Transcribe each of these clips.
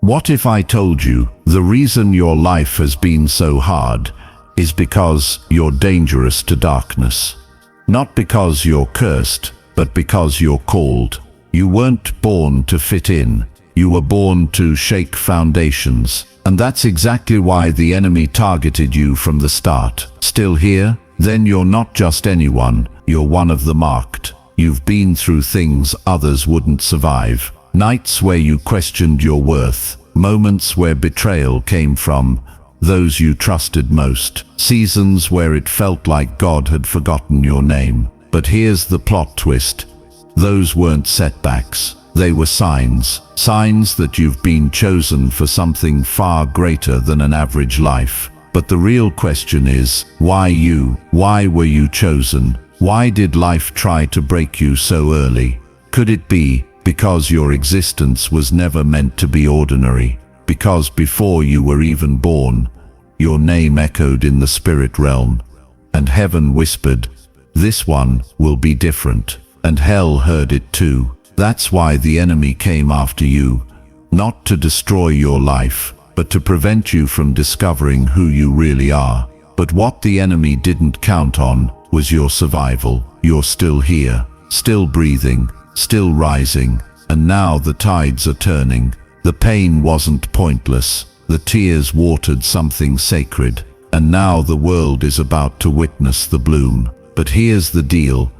What if I told you the reason your life has been so hard is because you're dangerous to darkness? Not because you're cursed, but because you're called. You weren't born to fit in. You were born to shake foundations. And that's exactly why the enemy targeted you from the start. Still here? Then you're not just anyone, you're one of the marked. You've been through things others wouldn't survive. Nights where you questioned your worth. Moments where betrayal came from those you trusted most. Seasons where it felt like God had forgotten your name. But here's the plot twist. Those weren't setbacks. They were signs. Signs that you've been chosen for something far greater than an average life. But the real question is, why you? Why were you chosen? Why did life try to break you so early? Could it be because your existence was never meant to be ordinary? Because before you were even born, your name echoed in the spirit realm, and heaven whispered, "This one will be different." And hell heard it too. That's why the enemy came after you, not to destroy your life, but to prevent you from discovering who you really are. But what the enemy didn't count on was your survival. You're still here, still breathing, still rising, and now the tides are turning. The pain wasn't pointless. The tears watered something sacred, and now the world is about to witness the bloom. But here's the deal.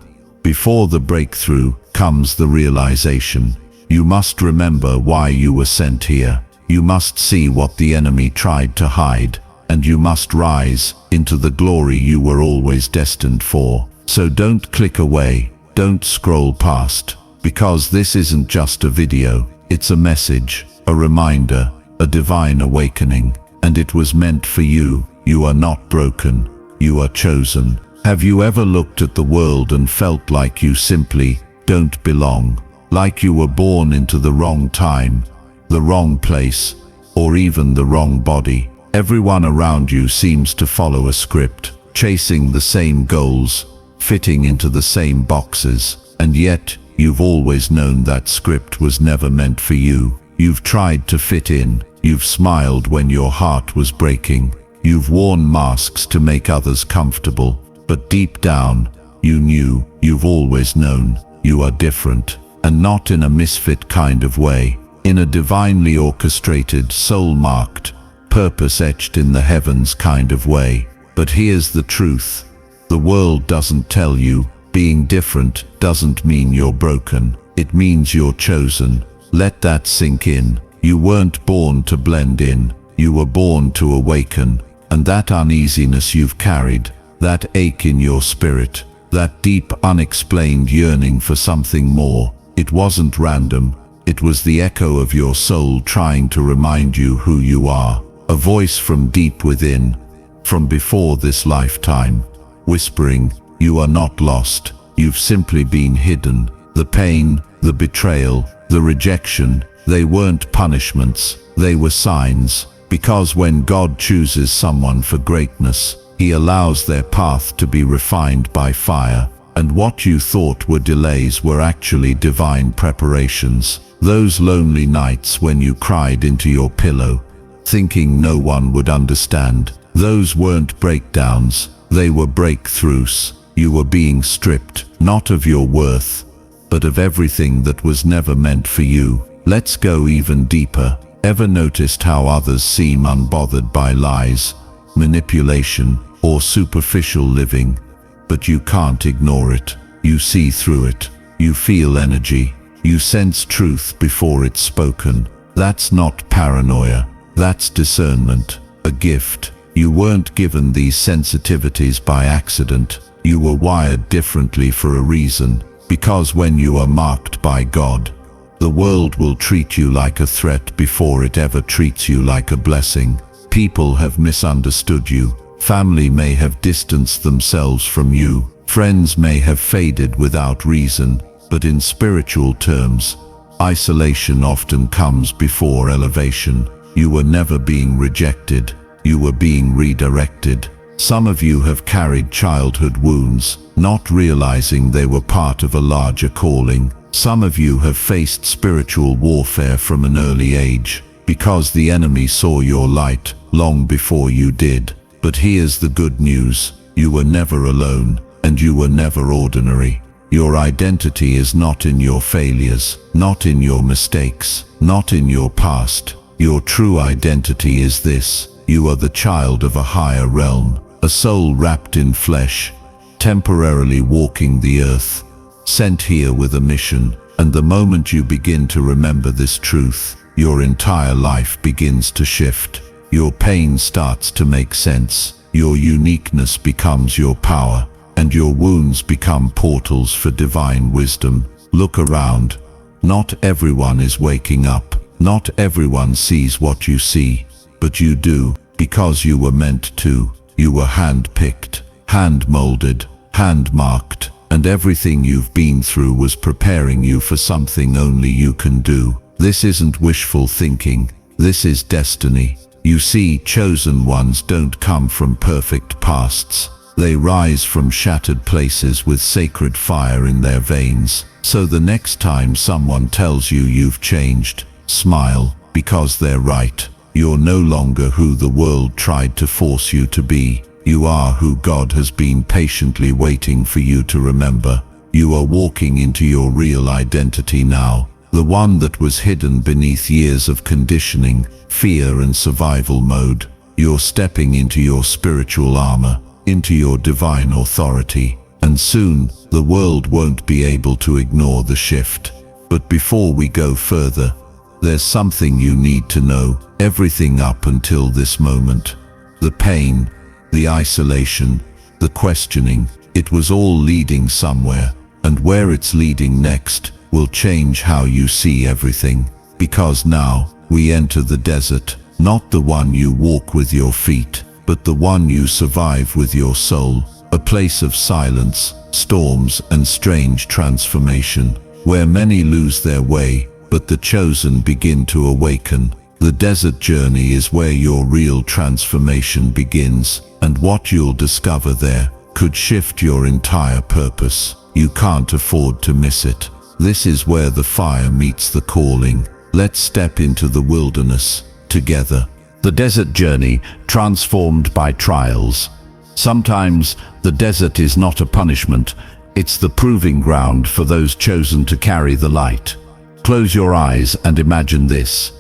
Before the breakthrough comes the realization. You must remember why you were sent here. You must see what the enemy tried to hide, and you must rise into the glory you were always destined for. So don't click away, don't scroll past, because this isn't just a video, it's a message, a reminder, a divine awakening, and it was meant for you. You are not broken, you are chosen. Have you ever looked at the world and felt like you simply don't belong? Like you were born into the wrong time, the wrong place, or even the wrong body? Everyone around you seems to follow a script, chasing the same goals, fitting into the same boxes, and yet you've always known that script was never meant for you. You've tried to fit in, you've smiled when your heart was breaking, you've worn masks to make others comfortable, but deep down, you knew, you've always known, you are different, and not in a misfit kind of way, in a divinely orchestrated, soul-marked, purpose-etched in the heavens kind of way. But here's the truth. The world doesn't tell you. Being different doesn't mean you're broken. It means you're chosen. Let that sink in. You weren't born to blend in. You were born to awaken. And that uneasiness you've carried, that ache in your spirit, that deep unexplained yearning for something more, it wasn't random. It was the echo of your soul trying to remind you who you are. A voice from deep within, from before this lifetime, whispering, you are not lost, you've simply been hidden. The pain, the betrayal, the rejection, they weren't punishments, they were signs. Because when God chooses someone for greatness, He allows their path to be refined by fire. And what you thought were delays were actually divine preparations. Those lonely nights when you cried into your pillow, thinking no one would understand, those weren't breakdowns, they were breakthroughs. You were being stripped, not of your worth, but of everything that was never meant for you. Let's go even deeper. Ever noticed how others seem unbothered by lies, manipulation, or superficial living? But you can't ignore it. You see through it. You feel energy. You sense truth before it's spoken. That's not paranoia. That's discernment, a gift. You weren't given these sensitivities by accident. You were wired differently for a reason. Because when you are marked by God, the world will treat you like a threat before it ever treats you like a blessing. People have misunderstood you. Family may have distanced themselves from you. Friends may have faded without reason. But in spiritual terms, isolation often comes before elevation. You were never being rejected. You were being redirected. Some of you have carried childhood wounds, not realizing they were part of a larger calling. Some of you have faced spiritual warfare from an early age, because the enemy saw your light long before you did. But here's the good news. You were never alone, and you were never ordinary. Your identity is not in your failures, not in your mistakes, not in your past. Your true identity is this: you are the child of a higher realm, a soul wrapped in flesh, temporarily walking the earth, sent here with a mission. And the moment you begin to remember this truth, your entire life begins to shift. Your pain starts to make sense, your uniqueness becomes your power, and your wounds become portals for divine wisdom. Look around. Not everyone is waking up. Not everyone sees what you see, but you do, because you were meant to. You were hand-picked, hand-molded, hand-marked, and everything you've been through was preparing you for something only you can do. This isn't wishful thinking. This is destiny. You see, chosen ones don't come from perfect pasts. They rise from shattered places with sacred fire in their veins. So the next time someone tells you you've changed, smile, because they're right. You're no longer who the world tried to force you to be. You are who God has been patiently waiting for you to remember. You are walking into your real identity now, the one that was hidden beneath years of conditioning, fear and survival mode. You're stepping into your spiritual armor, into your divine authority, and soon the world won't be able to ignore the shift. But before we go further, there's something you need to know. Everything up until this moment, the pain, the isolation, the questioning, it was all leading somewhere, and where it's leading next will change how you see everything. Because now we enter the desert, not the one you walk with your feet, but the one you survive with your soul, a place of silence, storms and strange transformation, where many lose their way, but the chosen begin to awaken. The desert journey is where your real transformation begins, and what you'll discover there could shift your entire purpose. You can't afford to miss it. This is where the fire meets the calling. Let's step into the wilderness together. The desert journey transformed by trials. Sometimes the desert is not a punishment, it's the proving ground for those chosen to carry the light. Close your eyes and imagine this.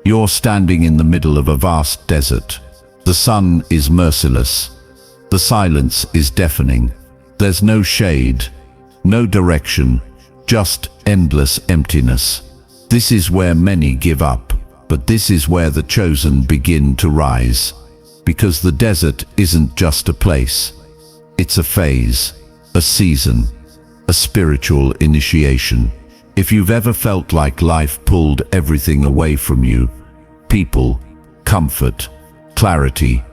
You're standing in the middle of a vast desert. The sun is merciless. The silence is deafening. There's no shade, no direction, just endless emptiness. This is where many give up, but this is where the chosen begin to rise. Because the desert isn't just a place. It's a phase, a season, a spiritual initiation. If you've ever felt like life pulled everything away from you, people, comfort, clarity,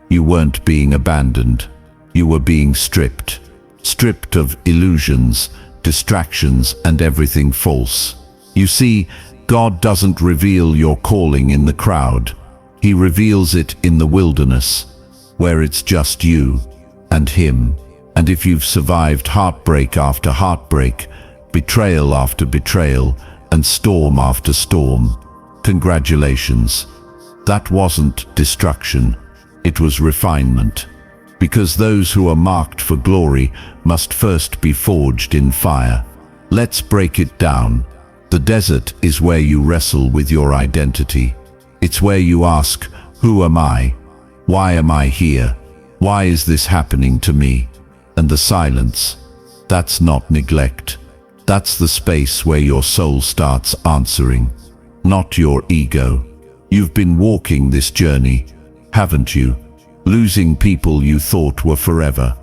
you weren't being abandoned. You were being stripped. Stripped of illusions, distractions, and everything false. You see, God doesn't reveal your calling in the crowd. He reveals it in the wilderness, where it's just you and Him. And if you've survived heartbreak after heartbreak, betrayal after betrayal, and storm after storm, congratulations. That wasn't destruction, it was refinement. Because those who are marked for glory must first be forged in fire. Let's break it down. The desert is where you wrestle with your identity. It's where you ask, who am I? Why am I here? Why is this happening to me? And the silence, that's not neglect. That's the space where your soul starts answering, not your ego. You've been walking this journey, haven't you? Losing people you thought were forever.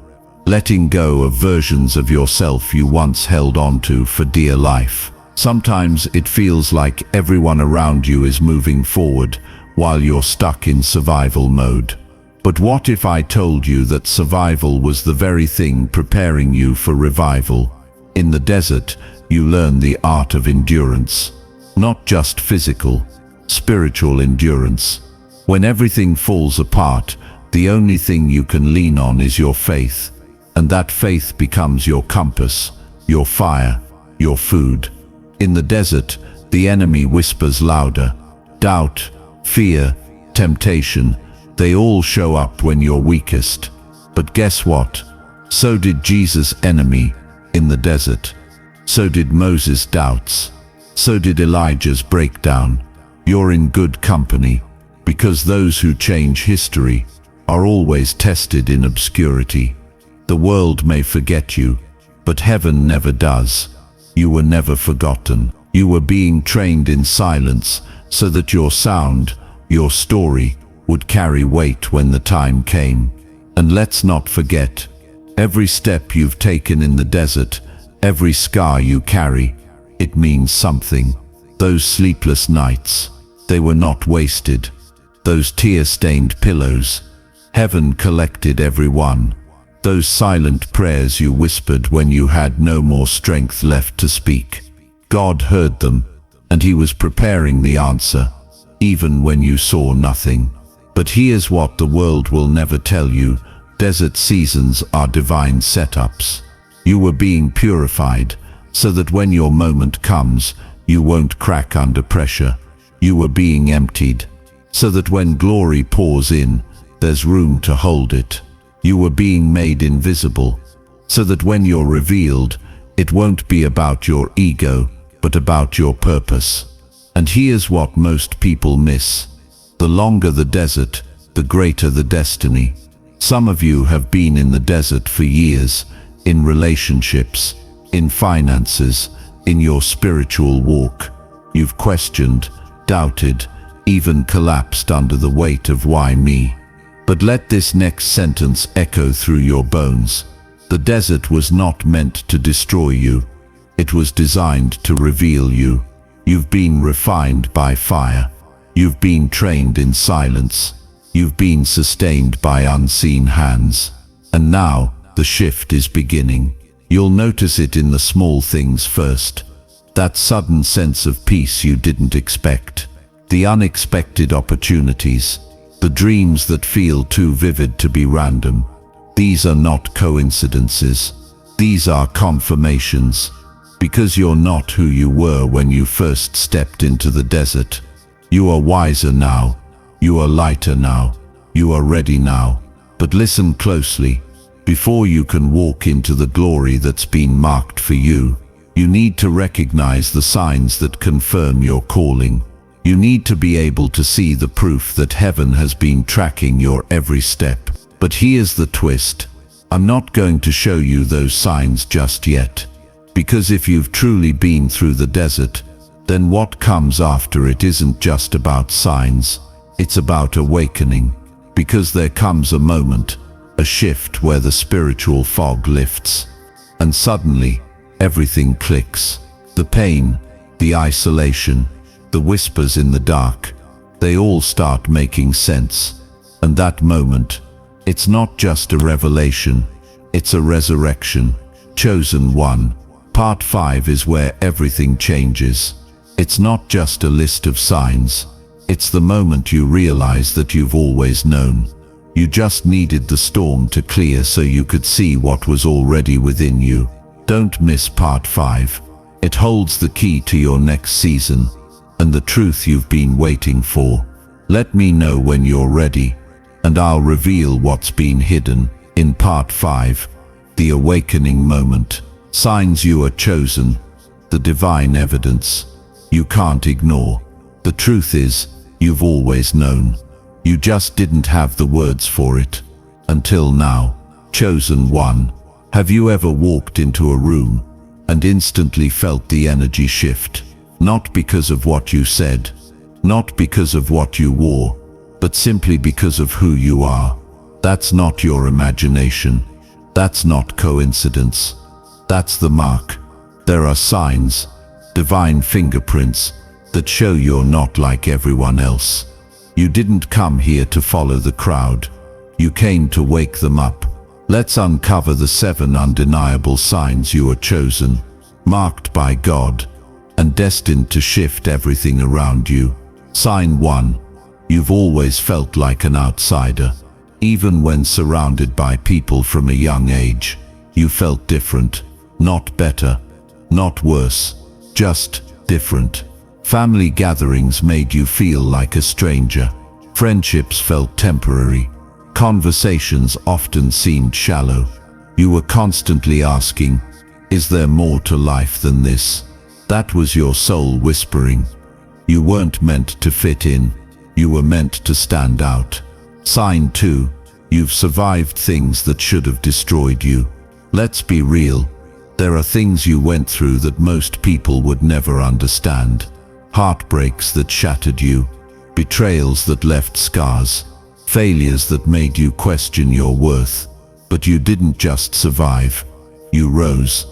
Letting go of versions of yourself you once held on to for dear life. Sometimes it feels like everyone around you is moving forward while you're stuck in survival mode. But what if I told you that survival was the very thing preparing you for revival? In the desert, you learn the art of endurance. Not just physical, spiritual endurance. When everything falls apart, the only thing you can lean on is your faith. And that faith becomes your compass, your fire, your food. In the desert, the enemy whispers louder. Doubt, fear, temptation, they all show up when you're weakest. But guess what? So did Jesus' enemy in the desert. So did Moses' doubts. So did Elijah's breakdown. You're in good company, because those who change history are always tested in obscurity. The world may forget you, but heaven never does. You were never forgotten. You were being trained in silence so that your sound, your story, would carry weight when the time came. And let's not forget, every step you've taken in the desert, every scar you carry, it means something. Those sleepless nights, they were not wasted. Those tear-stained pillows, heaven collected every one. Those silent prayers you whispered when you had no more strength left to speak, God heard them, and He was preparing the answer, even when you saw nothing. But here's what the world will never tell you: desert seasons are divine setups. You were being purified, so that when your moment comes, you won't crack under pressure. You were being emptied, so that when glory pours in, there's room to hold it. You were being made invisible, so that when you're revealed, it won't be about your ego, but about your purpose. And here's what most people miss: the longer the desert, the greater the destiny. Some of you have been in the desert for years, in relationships, in finances, in your spiritual walk. You've questioned, doubted, even collapsed under the weight of why me. But let this next sentence echo through your bones. The desert was not meant to destroy you. It was designed to reveal you. You've been refined by fire. You've been trained in silence. You've been sustained by unseen hands. And now, the shift is beginning. You'll notice it in the small things first. That sudden sense of peace you didn't expect. The unexpected opportunities. The dreams that feel too vivid to be random. These are not coincidences. These are confirmations. Because you're not who you were when you first stepped into the desert. You are wiser now. You are lighter now. You are ready now. But listen closely. Before you can walk into the glory that's been marked for you, you need to recognize the signs that confirm your calling. You need to be able to see the proof that heaven has been tracking your every step. But here's the twist. I'm not going to show you those signs just yet. Because if you've truly been through the desert, then what comes after it isn't just about signs. It's about awakening. Because there comes a moment, a shift where the spiritual fog lifts. And suddenly, everything clicks. The pain, the isolation, the whispers in the dark, they all start making sense. And that moment, it's not just a revelation, it's a resurrection. Chosen One. Part 5 is where everything changes. It's not just a list of signs. It's the moment you realize that you've always known. You just needed the storm to clear so you could see what was already within you. Don't miss Part 5. It holds the key to your next season and the truth you've been waiting for. Let me know when you're ready, and I'll reveal what's been hidden in Part 5, the awakening moment. Signs you are chosen, the divine evidence you can't ignore. The truth is, you've always known. You just didn't have the words for it. Until now. Chosen One. Have you ever walked into a room and instantly felt the energy shift? Not because of what you said, not because of what you wore, but simply because of who you are. That's not your imagination. That's not coincidence. That's the mark. There are signs, divine fingerprints, that show you're not like everyone else. You didn't come here to follow the crowd. You came to wake them up. Let's uncover the 7 undeniable signs you are chosen, marked by God, and destined to shift everything around you. Sign 1. You've always felt like an outsider. Even when surrounded by people from a young age, you felt different. Not better, not worse, just different. Family gatherings made you feel like a stranger. Friendships felt temporary. Conversations often seemed shallow. You were constantly asking, is there more to life than this? That was your soul whispering. You weren't meant to fit in. You were meant to stand out. Sign 2. You've survived things that should have destroyed you. Let's be real. There are things you went through that most people would never understand. Heartbreaks that shattered you. Betrayals that left scars. Failures that made you question your worth. But you didn't just survive. You rose.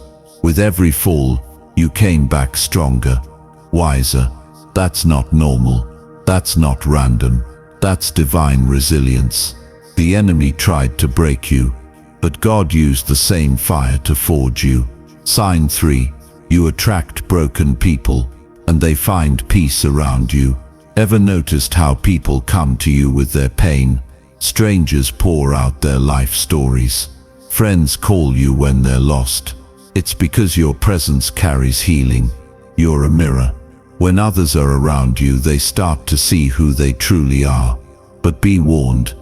With every fall, you came back stronger, wiser. That's not normal. That's not random. That's divine resilience. The enemy tried to break you, but God used the same fire to forge you. Sign 3. You attract broken people, and they find peace around you. Ever noticed how people come to you with their pain? Strangers pour out their life stories. Friends call you when they're lost. It's because your presence carries healing. You're a mirror. When others are around you, they start to see who they truly are. But be warned,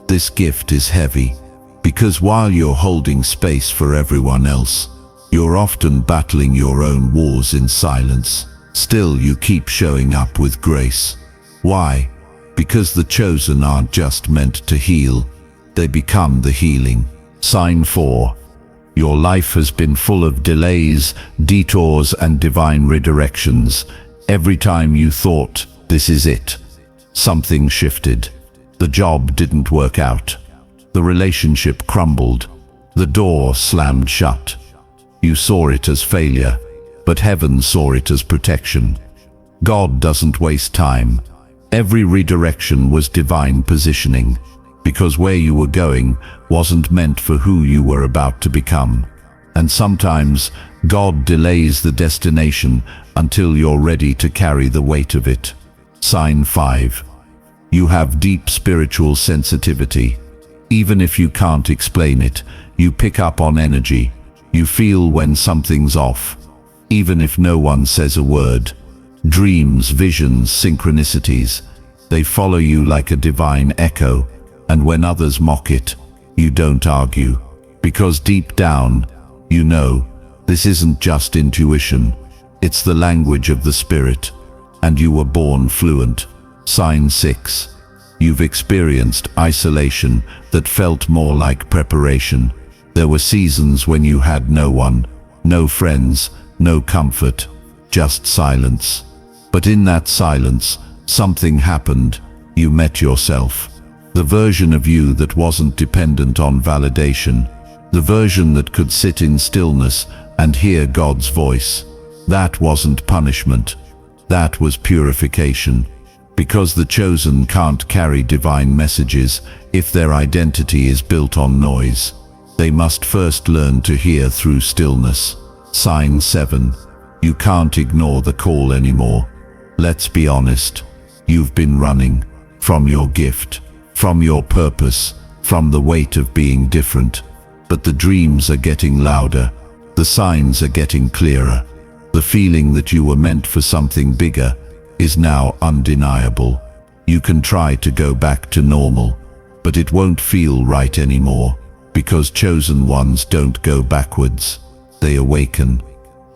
this gift is heavy, because while you're holding space for everyone else, you're often battling your own wars in silence. Still, you keep showing up with grace. Why? Because the chosen aren't just meant to heal, they become the healing. Sign 4. Your life has been full of delays, detours, and divine redirections. Every time you thought, this is it, something shifted. The job didn't work out. The relationship crumbled. The door slammed shut. You saw it as failure, but heaven saw it as protection. God doesn't waste time. Every redirection was divine positioning, because where you were going wasn't meant for who you were about to become. And sometimes God delays the destination until you're ready to carry the weight of it. Sign 5. You have deep spiritual sensitivity. Even if you can't explain it, you pick up on energy. You feel when something's off, even if no one says a word. Dreams, visions, synchronicities, they follow you like a divine echo. And when others mock it, you don't argue. Because deep down, you know, this isn't just intuition. It's the language of the Spirit. And you were born fluent. Sign 6. You've experienced isolation that felt more like preparation. There were seasons when you had no one, no friends, no comfort, just silence. But in that silence, something happened. You met yourself. The version of you that wasn't dependent on validation. The version that could sit in stillness and hear God's voice. That wasn't punishment. That was purification. Because the chosen can't carry divine messages if their identity is built on noise. They must first learn to hear through stillness. Sign 7. You can't ignore the call anymore. Let's be honest. You've been running from your gift, from your purpose, from the weight of being different. But the dreams are getting louder. The signs are getting clearer. The feeling that you were meant for something bigger is now undeniable. You can try to go back to normal, but it won't feel right anymore, because chosen ones don't go backwards. They awaken.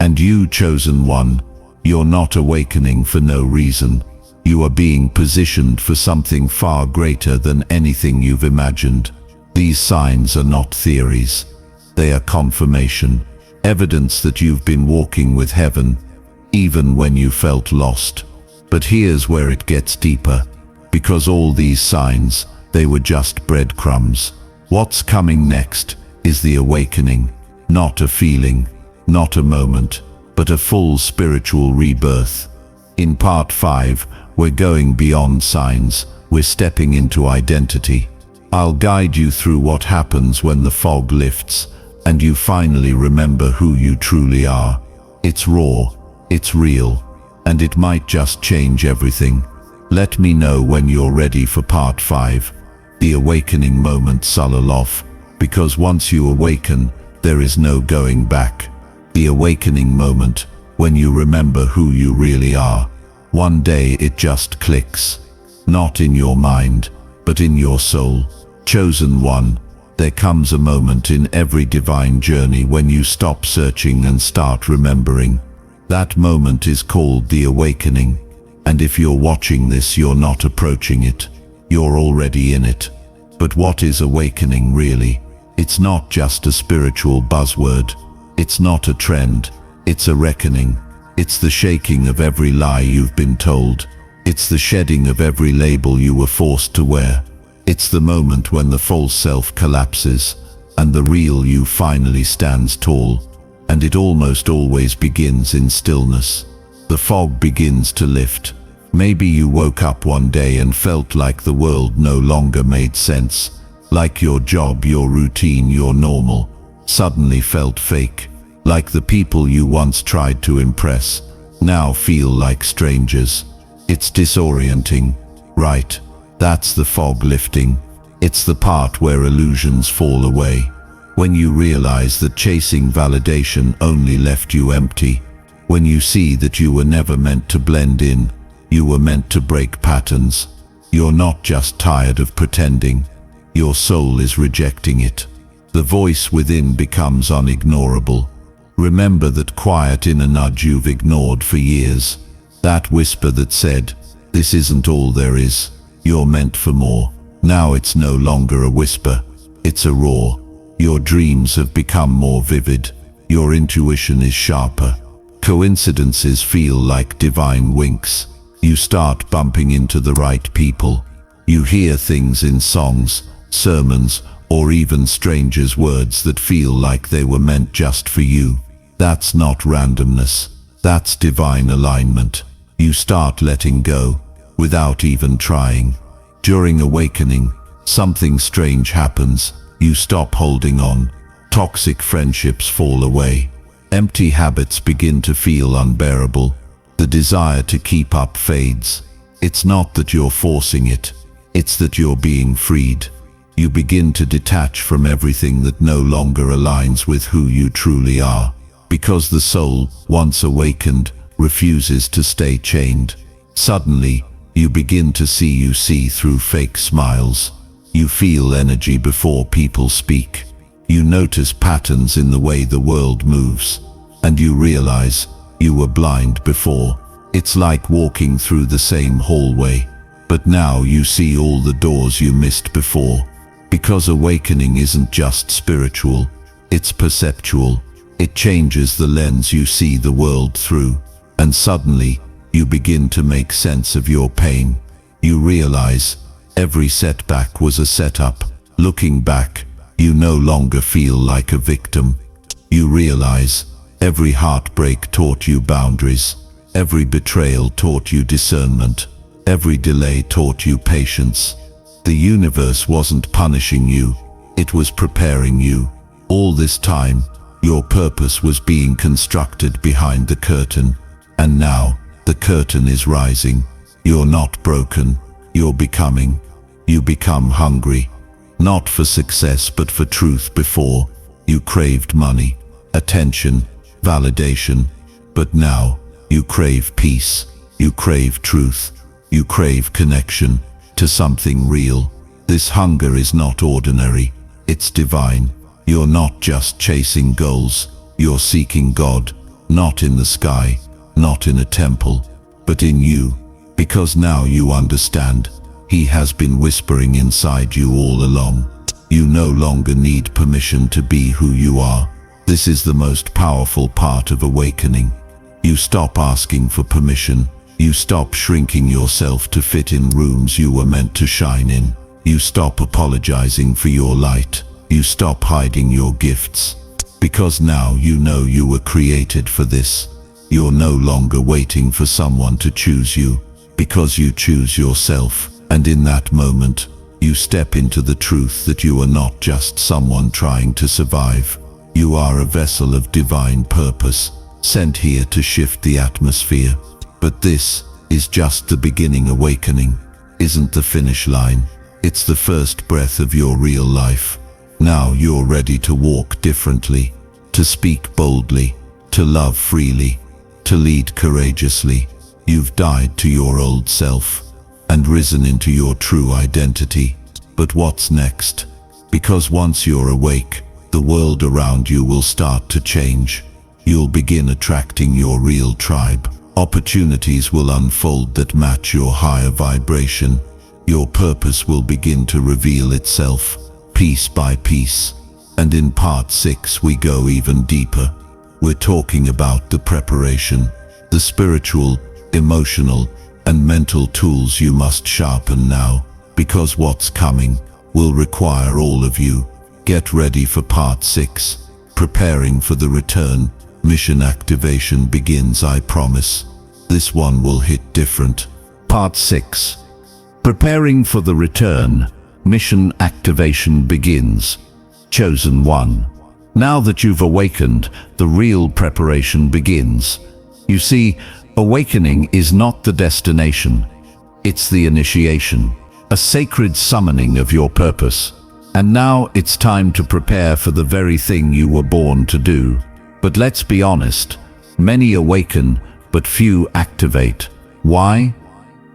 And you, chosen one, you're not awakening for no reason. You are being positioned for something far greater than anything you've imagined. These signs are not theories. They are confirmation, evidence that you've been walking with heaven, even when you felt lost. But here's where it gets deeper, because all these signs, they were just breadcrumbs. What's coming next is the awakening, not a feeling, not a moment, but a full spiritual rebirth. In part 5, we're going beyond signs, we're stepping into identity. I'll guide you through what happens when the fog lifts, and you finally remember who you truly are. It's raw, it's real, and it might just change everything. Let me know when you're ready for part 5, the awakening moment, Sulalov, because once you awaken, there is no going back. The awakening moment, when you remember who you really are. One day it just clicks. Not in your mind, but in your soul. Chosen one, there comes a moment in every divine journey when you stop searching and start remembering. That moment is called the awakening. And if you're watching this, you're not approaching it. You're already in it. But what is awakening really? It's not just a spiritual buzzword. It's not a trend. It's a reckoning. It's the shaking of every lie you've been told. It's the shedding of every label you were forced to wear. It's the moment when the false self collapses and the real you finally stands tall. And it almost always begins in stillness. The fog begins to lift. Maybe you woke up one day and felt like the world no longer made sense. Like your job, your routine, your normal suddenly felt fake. Like the people you once tried to impress now feel like strangers. It's disorienting, right? That's the fog lifting. It's the part where illusions fall away. When you realize that chasing validation only left you empty. When you see that you were never meant to blend in. You were meant to break patterns. You're not just tired of pretending. Your soul is rejecting it. The voice within becomes unignorable. Remember that quiet inner nudge you've ignored for years. That whisper that said, "This isn't all there is. You're meant for more." Now it's no longer a whisper. It's a roar. Your dreams have become more vivid. Your intuition is sharper. Coincidences feel like divine winks. You start bumping into the right people. You hear things in songs, sermons, or even strangers' words that feel like they were meant just for you. That's not randomness. That's divine alignment. You start letting go without even trying. During awakening, something strange happens. You stop holding on. Toxic friendships fall away. Empty habits begin to feel unbearable. The desire to keep up fades. It's not that you're forcing it. It's that you're being freed. You begin to detach from everything that no longer aligns with who you truly are. Because the soul, once awakened, refuses to stay chained. Suddenly, you begin to see through fake smiles. You feel energy before people speak. You notice patterns in the way the world moves. And you realize you were blind before. It's like walking through the same hallway. But now you see all the doors you missed before. Because awakening isn't just spiritual, it's perceptual. It changes the lens you see the world through. And suddenly, you begin to make sense of your pain. You realize every setback was a setup. Looking back, you no longer feel like a victim. You realize every heartbreak taught you boundaries. Every betrayal taught you discernment. Every delay taught you patience. The universe wasn't punishing you. It was preparing you. All this time, your purpose was being constructed behind the curtain. And now, the curtain is rising. You're not broken. You're becoming. You become hungry. Not for success but for truth. Before, you craved money, attention, validation. But now, you crave peace. You crave truth. You crave connection to something real. This hunger is not ordinary. It's divine. You're not just chasing goals. You're seeking God. Not in the sky, not in a temple, but in you. Because now you understand. He has been whispering inside you all along. You no longer need permission to be who you are. This is the most powerful part of awakening. You stop asking for permission. You stop shrinking yourself to fit in rooms you were meant to shine in. You stop apologizing for your light. You stop hiding your gifts. Because now you know you were created for this. You're no longer waiting for someone to choose you. Because you choose yourself. And in that moment, you step into the truth that you are not just someone trying to survive. You are a vessel of divine purpose, sent here to shift the atmosphere. But this is just the beginning. Awakening isn't the finish line. It's the first breath of your real life. Now you're ready to walk differently, to speak boldly, to love freely, to lead courageously. You've died to your old self and risen into your true identity. But what's next? Because once you're awake, the world around you will start to change. You'll begin attracting your real tribe. Opportunities will unfold that match your higher vibration. Your purpose will begin to reveal itself, piece by piece. And in part 6 we go even deeper. We're talking about the preparation, the spiritual, emotional, and mental tools you must sharpen now, because what's coming will require all of you. Get ready for part 6. Preparing for the return. Mission activation begins, I promise. This one will hit different. Part 6. Preparing for the return. Mission activation begins. Chosen one. Now that you've awakened, the real preparation begins. You see, awakening is not the destination. It's the initiation, a sacred summoning of your purpose. And now it's time to prepare for the very thing you were born to do. But let's be honest, many awaken, but few activate. Why?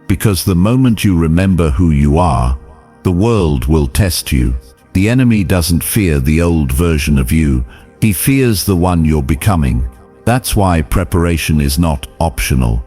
Because the moment you remember who you are, the world will test you. The enemy doesn't fear the old version of you, he fears the one you're becoming. That's why preparation is not optional.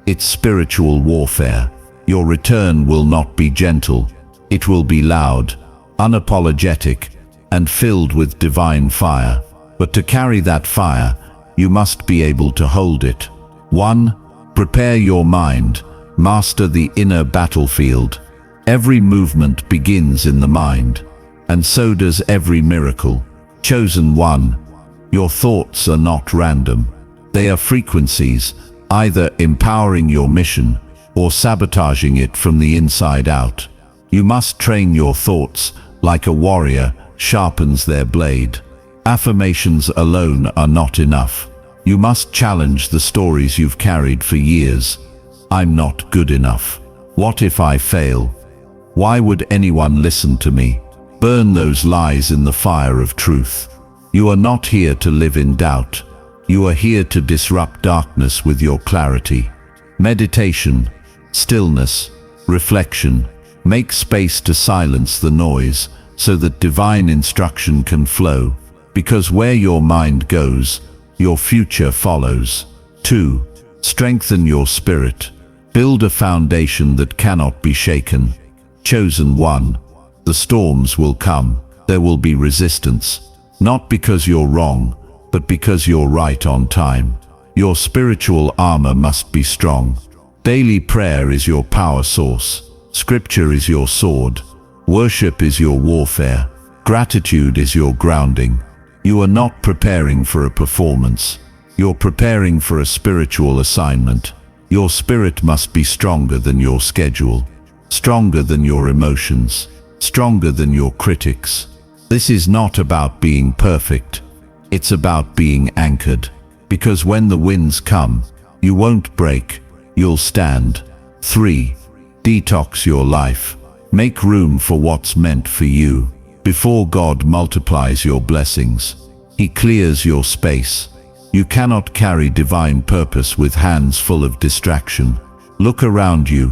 It's spiritual warfare. Your return will not be gentle. It will be loud, unapologetic, and filled with divine fire. But to carry that fire, you must be able to hold it. 1. Prepare your mind. Master the inner battlefield. Every movement begins in the mind, and so does every miracle. Chosen one. Your thoughts are not random. They are frequencies, either empowering your mission or sabotaging it from the inside out. You must train your thoughts like a warrior sharpens their blade. Affirmations alone are not enough. You must challenge the stories you've carried for years. I'm not good enough. What if I fail? Why would anyone listen to me? Burn those lies in the fire of truth. You are not here to live in doubt. You are here to disrupt darkness with your clarity. Meditation, stillness, reflection. Make space to silence the noise so that divine instruction can flow. Because where your mind goes, your future follows. 2. Strengthen your spirit. Build a foundation that cannot be shaken. Chosen one. The storms will come. There will be resistance. Not because you're wrong, but because you're right on time. Your spiritual armor must be strong. Daily prayer is your power source. Scripture is your sword. Worship is your warfare. Gratitude is your grounding. You are not preparing for a performance. You're preparing for a spiritual assignment. Your spirit must be stronger than your schedule, stronger than your emotions, stronger than your critics. This is not about being perfect. It's about being anchored. Because when the winds come, you won't break, you'll stand. 3. Detox your life. Make room for what's meant for you. Before God multiplies your blessings, He clears your space. You cannot carry divine purpose with hands full of distraction. Look around you.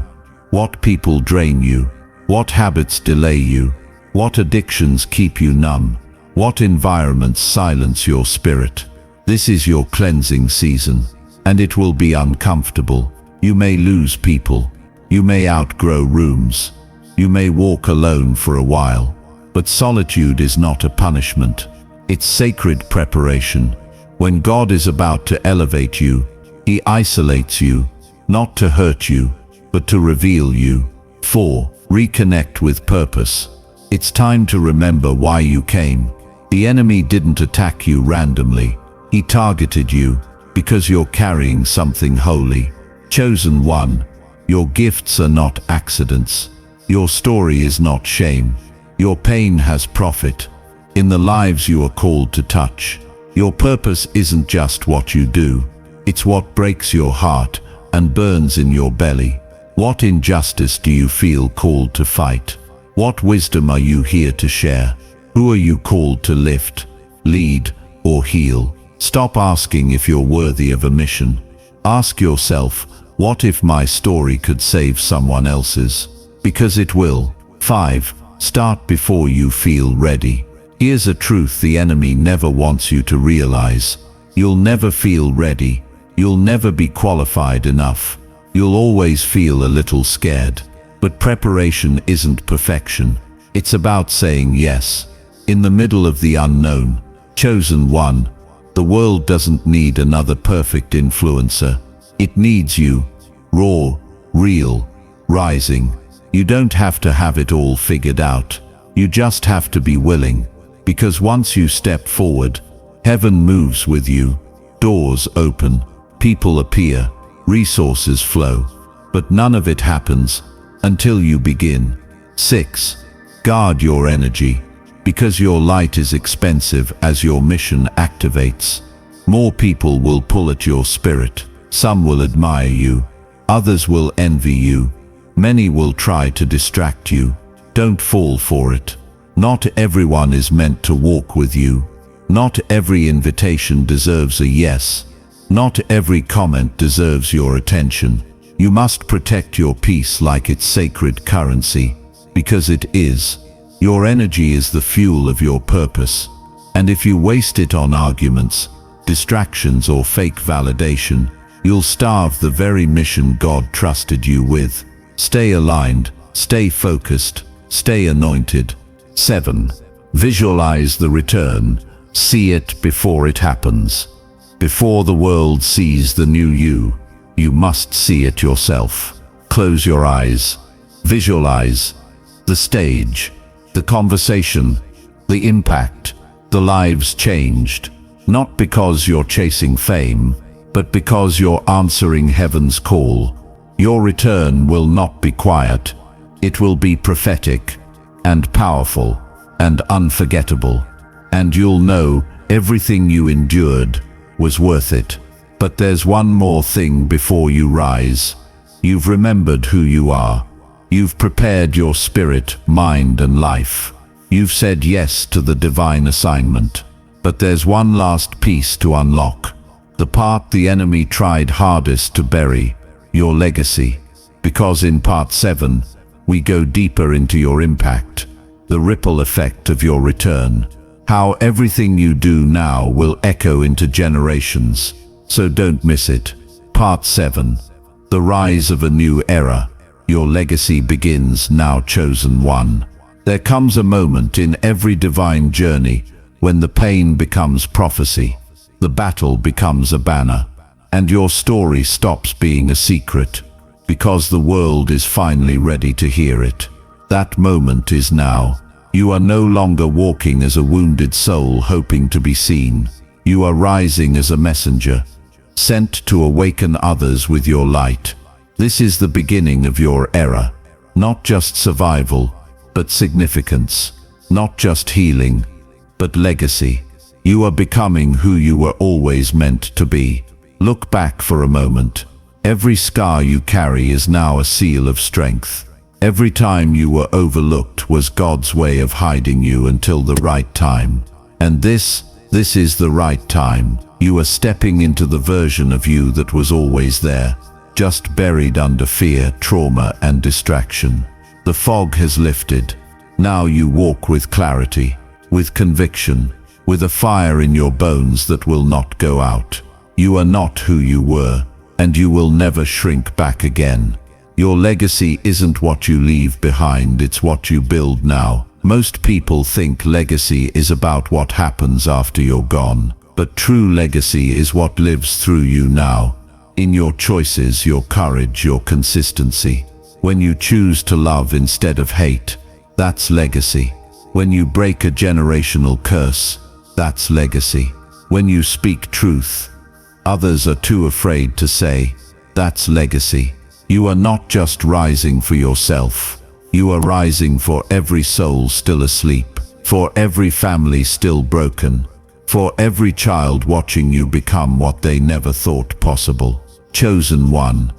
What people drain you? What habits delay you? What addictions keep you numb? What environments silence your spirit? This is your cleansing season, and it will be uncomfortable. You may lose people. You may outgrow rooms. You may walk alone for a while. But solitude is not a punishment. It's sacred preparation. When God is about to elevate you, He isolates you, not to hurt you, but to reveal you. 4. Reconnect with purpose. It's time to remember why you came. The enemy didn't attack you randomly. He targeted you because you're carrying something holy. Chosen one. Your gifts are not accidents. Your story is not shame. Your pain has profit in the lives you are called to touch. Your purpose isn't just what you do. It's what breaks your heart and burns in your belly. What injustice do you feel called to fight? What wisdom are you here to share? Who are you called to lift, lead, or heal? Stop asking if you're worthy of a mission. Ask yourself, What if my story could save someone else's? Because it will. 5. Start before you feel ready. Here's a truth the enemy never wants you to realize. You'll never feel ready. You'll never be qualified enough. You'll always feel a little scared. But preparation isn't perfection. It's about saying yes. In the middle of the unknown, chosen one, the world doesn't need another perfect influencer. It needs you. Raw, real, rising. You don't have to have it all figured out. You just have to be willing. Because once you step forward, heaven moves with you. Doors open, people appear, resources flow. But none of it happens until you begin. 6. Guard your energy. Because your light is expensive as your mission activates. More people will pull at your spirit. Some will admire you. Others will envy you. Many will try to distract you. Don't fall for it. Not everyone is meant to walk with you. Not every invitation deserves a yes. Not every comment deserves your attention. You must protect your peace like it's sacred currency, because it is. Your energy is the fuel of your purpose. And if you waste it on arguments, distractions, or fake validation, you'll starve the very mission God trusted you with. Stay aligned, stay focused, stay anointed. 7. Visualize the return. See it before it happens. Before the world sees the new you, you must see it yourself. Close your eyes. Visualize the stage, the conversation, the impact, the lives changed. Not because you're chasing fame, but because you're answering heaven's call. Your return will not be quiet. It will be prophetic and powerful and unforgettable. And you'll know everything you endured was worth it. But there's one more thing before you rise. You've remembered who you are. You've prepared your spirit, mind, and life. You've said yes to the divine assignment. But there's one last piece to unlock. The part the enemy tried hardest to bury, your legacy. Because in part 7, we go deeper into your impact, the ripple effect of your return, how everything you do now will echo into generations. So don't miss it. Part 7, the rise of a new era. Your legacy begins now, chosen one. There comes a moment in every divine journey when the pain becomes prophecy, the battle becomes a banner, and your story stops being a secret, because the world is finally ready to hear it. That moment is now. You are no longer walking as a wounded soul hoping to be seen. You are rising as a messenger, sent to awaken others with your light. This is the beginning of your era. Not just survival, but significance. Not just healing, but legacy. You are becoming who you were always meant to be. Look back for a moment. Every scar you carry is now a seal of strength. Every time you were overlooked was God's way of hiding you until the right time. And this is the right time. You are stepping into the version of you that was always there, just buried under fear, trauma, and distraction. The fog has lifted. Now you walk with clarity, with conviction, with a fire in your bones that will not go out. You are not who you were, and you will never shrink back again. Your legacy isn't what you leave behind, it's what you build now. Most people think legacy is about what happens after you're gone, but true legacy is what lives through you now. In your choices, your courage, your consistency. When you choose to love instead of hate, that's legacy. When you break a generational curse, that's legacy. When you speak truth, others are too afraid to say, that's legacy. You are not just rising for yourself. You are rising for every soul still asleep, for every family still broken, for every child watching you become what they never thought possible. Chosen one,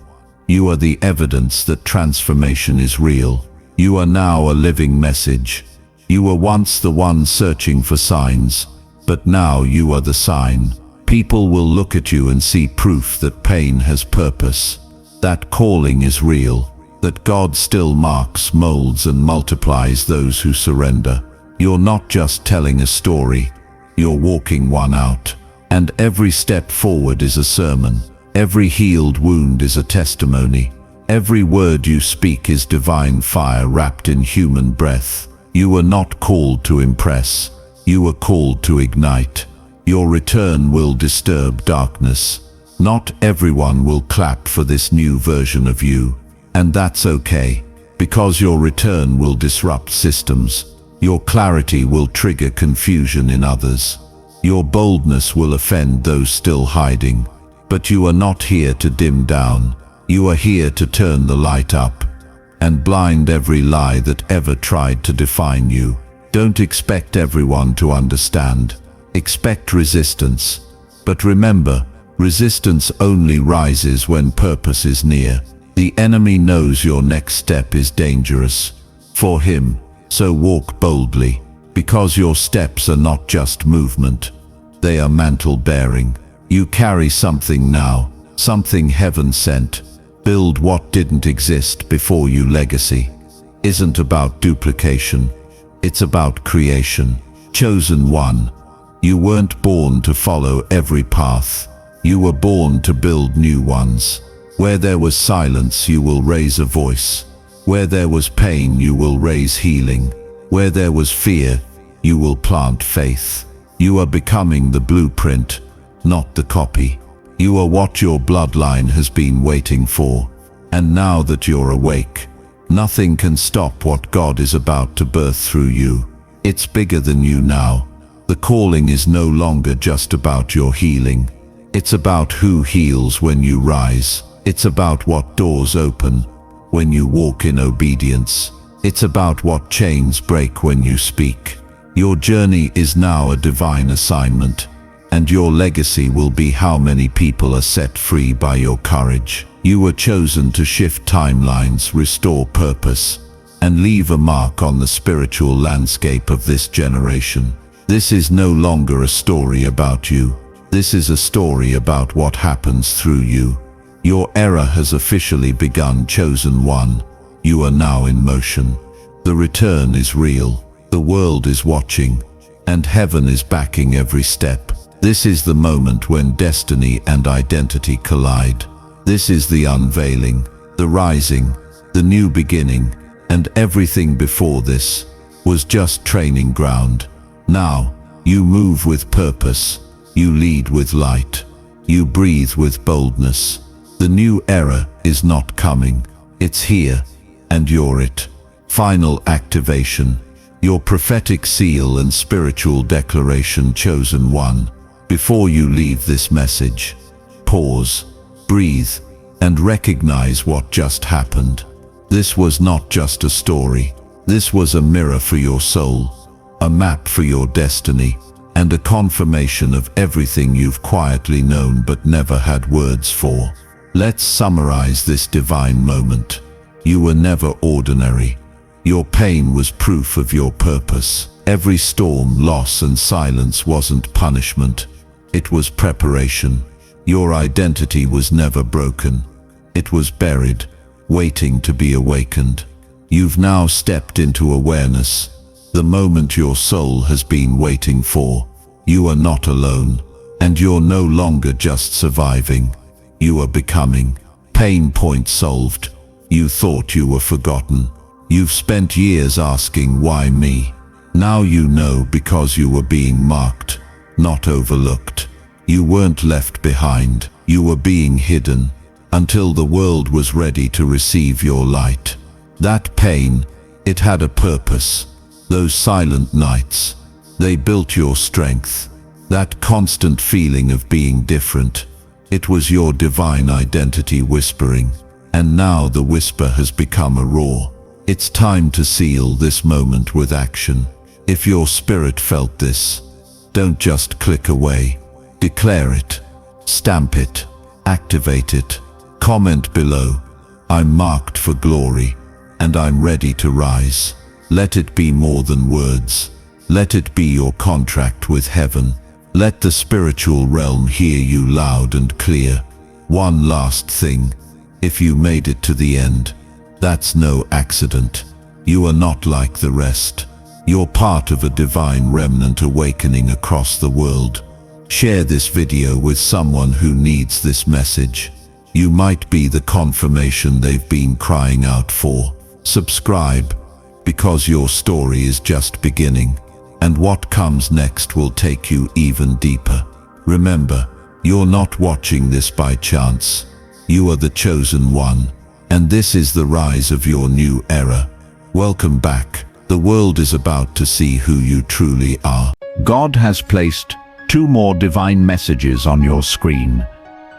you are the evidence that transformation is real. You are now a living message. You were once the one searching for signs, but now you are the sign. People will look at you and see proof that pain has purpose, That calling is real, that God still marks, molds, and multiplies those who surrender. You're not just telling a story, you're walking one out. And every step forward is a sermon. Every healed wound is a testimony. Every word you speak is divine fire wrapped in human breath. You were not called to impress, you were called to ignite. Your return will disturb darkness. Not everyone will clap for this new version of you, and that's okay, because your return will disrupt systems. Your clarity will trigger confusion in others. Your boldness will offend those still hiding. But you are not here to dim down. You are here to turn the light up and blind every lie that ever tried to define you. Don't expect everyone to understand. Expect resistance. But remember, resistance only rises when purpose is near. The enemy knows your next step is dangerous for him, so walk boldly, because your steps are not just movement. They are mantle-bearing. You carry something now, something heaven sent. Build what didn't exist before you. Legacy isn't about duplication, it's about creation. Chosen one. You weren't born to follow every path. You were born to build new ones. Where there was silence, you will raise a voice. Where there was pain, you will raise healing. Where there was fear, you will plant faith. You are becoming the blueprint, not the copy. You are what your bloodline has been waiting for. And now that you're awake, nothing can stop what God is about to birth through you. It's bigger than you now. The calling is no longer just about your healing. It's about who heals when you rise. It's about what doors open when you walk in obedience. It's about what chains break when you speak. Your journey is now a divine assignment, and your legacy will be how many people are set free by your courage. You were chosen to shift timelines, restore purpose, and leave a mark on the spiritual landscape of this generation. This is no longer a story about you. This is a story about what happens through you. Your era has officially begun, chosen one. You are now in motion. The return is real. The world is watching, and heaven is backing every step. This is the moment when destiny and identity collide. This is the unveiling, the rising, the new beginning, and everything before this was just training ground. Now, you move with purpose, you lead with light, you breathe with boldness. The new era is not coming, it's here, and you're it. Final activation, your prophetic seal and spiritual declaration, chosen one. Before you leave this message, pause, breathe, and recognize what just happened. This was not just a story. This was a mirror for your soul, a map for your destiny, and a confirmation of everything you've quietly known but never had words for. Let's summarize this divine moment. You were never ordinary. Your pain was proof of your purpose. Every storm, loss, and silence wasn't punishment. It was preparation. Your identity was never broken. It was buried, waiting to be awakened. You've now stepped into awareness, the moment your soul has been waiting for. You are not alone, and you're no longer just surviving. You are becoming. Pain point solved. You thought you were forgotten. You've spent years asking, why me? Now you know, because you were being marked, not overlooked. You weren't left behind. You were being hidden until the world was ready to receive your light. That pain, it had a purpose. Those silent nights, they built your strength. That constant feeling of being different, it was your divine identity whispering. And now the whisper has become a roar. It's time to seal this moment with action. If your spirit felt this, don't just click away. Declare it, stamp it, activate it. Comment below, I'm marked for glory, and I'm ready to rise. Let it be more than words. Let it be your contract with heaven. Let the spiritual realm hear you loud and clear. One last thing. If you made it to the end, that's no accident. You are not like the rest. You're part of a divine remnant awakening across the world. Share this video with someone who needs this message. You might be the confirmation they've been crying out for. Subscribe, because your story is just beginning, and what comes next will take you even deeper. Remember, you're not watching this by chance. You are the chosen one, and this is the rise of your new era. Welcome back. The world is about to see who you truly are. God has placed 2 more divine messages on your screen.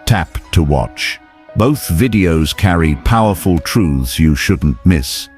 Tap to watch. Both videos carry powerful truths you shouldn't miss.